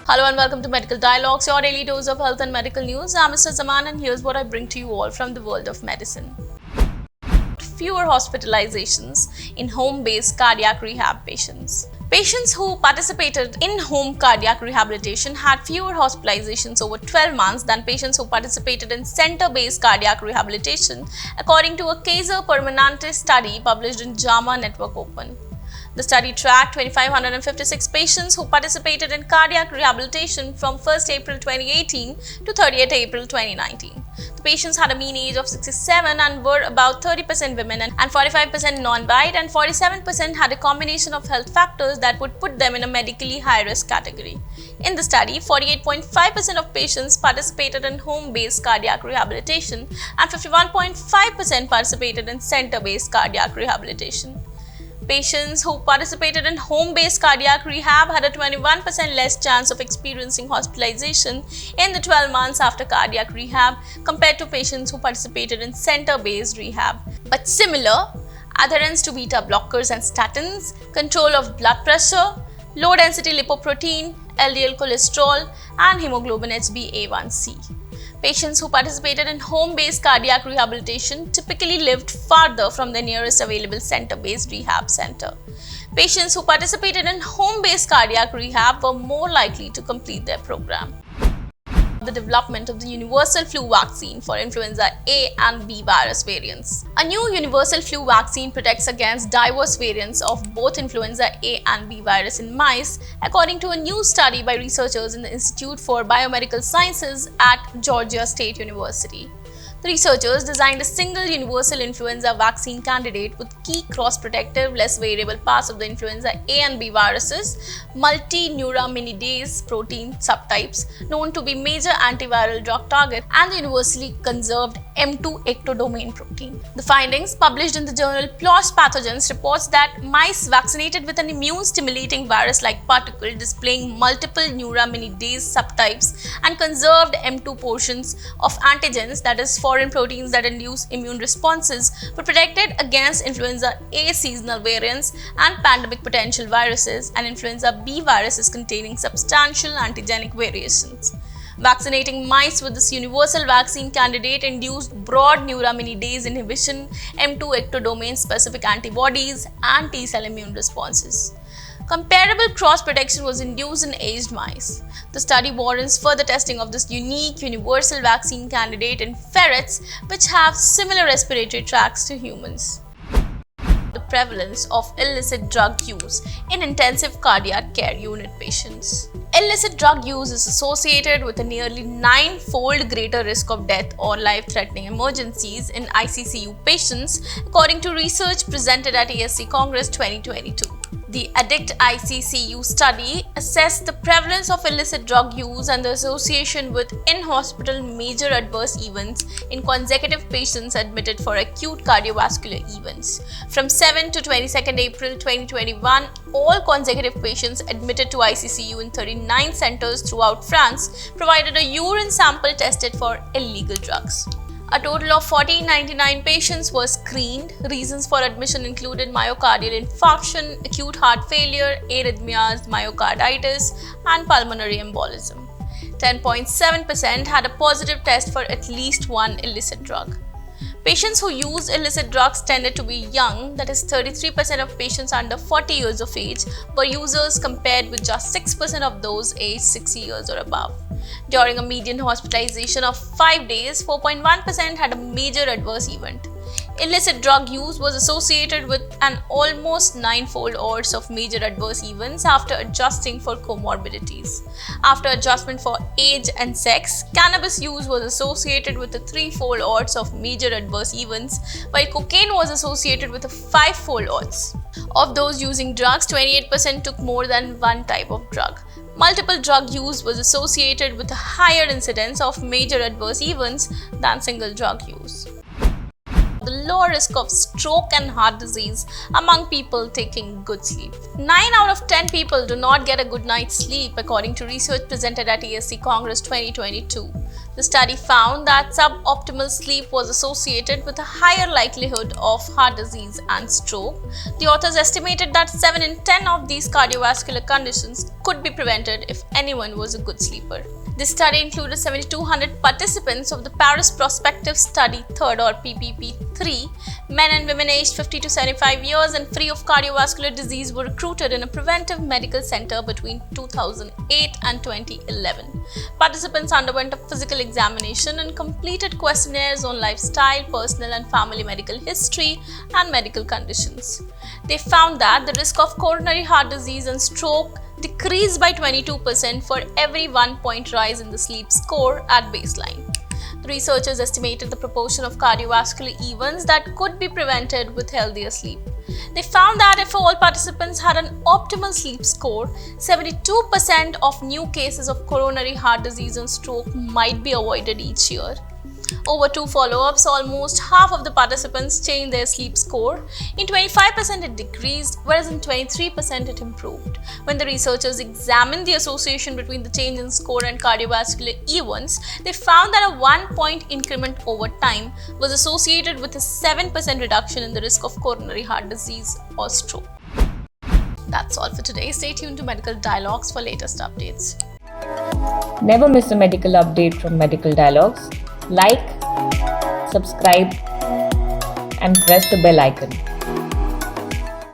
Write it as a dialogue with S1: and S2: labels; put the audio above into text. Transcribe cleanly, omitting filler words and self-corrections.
S1: Hello and welcome to Medical Dialogues, your daily dose of health and medical news. I'm Mr. Zaman and here's what I bring to you all from the world of medicine. Fewer hospitalizations in home-based cardiac rehab patients. Patients who participated in home cardiac rehabilitation had fewer hospitalizations over 12 months than patients who participated in center-based cardiac rehabilitation, according to a Caser Permanente study published in JAMA Network Open. The study tracked 2,556 patients who participated in cardiac rehabilitation from 1st April 2018 to 30th April 2019. The patients had a mean age of 67 and were about 30% women and 45% non-white, and 47% had a combination of health factors that would put them in a medically high-risk category. In the study, 48.5% of patients participated in home-based cardiac rehabilitation and 51.5% participated in center-based cardiac rehabilitation. Patients who participated in home-based cardiac rehab had a 21% less chance of experiencing hospitalization in the 12 months after cardiac rehab compared to patients who participated in center-based rehab. But similar, adherence to beta blockers and statins, control of blood pressure, low-density lipoprotein, LDL cholesterol, and hemoglobin HbA1c. Patients who participated in home-based cardiac rehabilitation typically lived farther from the nearest available center-based rehab center. Patients who participated in home-based cardiac rehab were more likely to complete their program. The development of the universal flu vaccine for influenza A and B virus variants. A new universal flu vaccine protects against diverse variants of both influenza A and B virus in mice, according to a new study by researchers in the Institute for Biomedical Sciences at Georgia State University. The researchers designed a single universal influenza vaccine candidate with key cross-protective, less variable parts of the influenza A and B viruses, multi-neuraminidase protein subtypes known to be major antiviral drug targets, and the universally conserved M2 ectodomain protein. The findings, published in the journal PLOS Pathogens, reports that mice vaccinated with an immune-stimulating virus-like particle displaying multiple neuraminidase subtypes and conserved M2 portions of antigens, that is, foreign proteins that induce immune responses, were protected against influenza A seasonal variants and pandemic potential viruses and influenza B viruses containing substantial antigenic variations. Vaccinating mice with this universal vaccine candidate induced broad neuraminidase inhibition, M2 ectodomain specific antibodies, and T-cell immune responses. Comparable cross-protection was induced in aged mice. The study warrants further testing of this unique universal vaccine candidate in ferrets, which have similar respiratory tracts to humans. The prevalence of illicit drug use in intensive cardiac care unit patients. Illicit drug use is associated with a nearly 9-fold greater risk of death or life-threatening emergencies in ICCU patients, according to research presented at ASC Congress 2022. The Addict ICCU study assessed the prevalence of illicit drug use and the association with in-hospital major adverse events in consecutive patients admitted for acute cardiovascular events. From 7 to 22nd April 2021, all consecutive patients admitted to ICCU in 39 centers throughout France provided a urine sample tested for illegal drugs. A total of 1,499 patients were screened. Reasons for admission included myocardial infarction, acute heart failure, arrhythmias, myocarditis, and pulmonary embolism. 10.7% had a positive test for at least one illicit drug. Patients who used illicit drugs tended to be young, that is 33% of patients under 40 years of age were users compared with just 6% of those aged 60 years or above. During a median hospitalization of 5 days, 4.1% had a major adverse event. Illicit drug use was associated with an almost 9-fold odds of major adverse events after adjusting for comorbidities. After adjustment for age and sex, cannabis use was associated with a 3-fold odds of major adverse events, while cocaine was associated with a 5-fold odds. Of those using drugs, 28% took more than one type of drug. Multiple drug use was associated with a higher incidence of major adverse events than single drug use. the lower risk of stroke and heart disease among people taking good sleep. 9 out of 10 people do not get a good night's sleep, according to research presented at ESC Congress 2022. The study found that suboptimal sleep was associated with a higher likelihood of heart disease and stroke. The authors estimated that 7 in 10 of these cardiovascular conditions could be prevented if anyone was a good sleeper. This study included 7,200 participants of the Paris Prospective Study 3rd or PPP3. Men and women aged 50 to 75 years and free of cardiovascular disease were recruited in a preventive medical center between 2008 and 2011. Participants underwent a physical examination and completed questionnaires on lifestyle, personal and family medical history, and medical conditions. They found that the risk of coronary heart disease and stroke decreased by 22% for every 1 point rise in the sleep score at baseline. The researchers estimated the proportion of cardiovascular events that could be prevented with healthier sleep. They found that if all participants had an optimal sleep score, 72% of new cases of coronary heart disease and stroke might be avoided each year. Over 2 follow-ups, almost half of the participants changed their sleep score. In 25% it decreased, whereas in 23% it improved. When the researchers examined the association between the change in score and cardiovascular events, they found that a 1 point increment over time was associated with a 7% reduction in the risk of coronary heart disease or stroke. That's all for today. Stay tuned to Medical Dialogues for latest updates.
S2: Never miss a medical update from Medical Dialogues. Like, subscribe, and press the bell icon.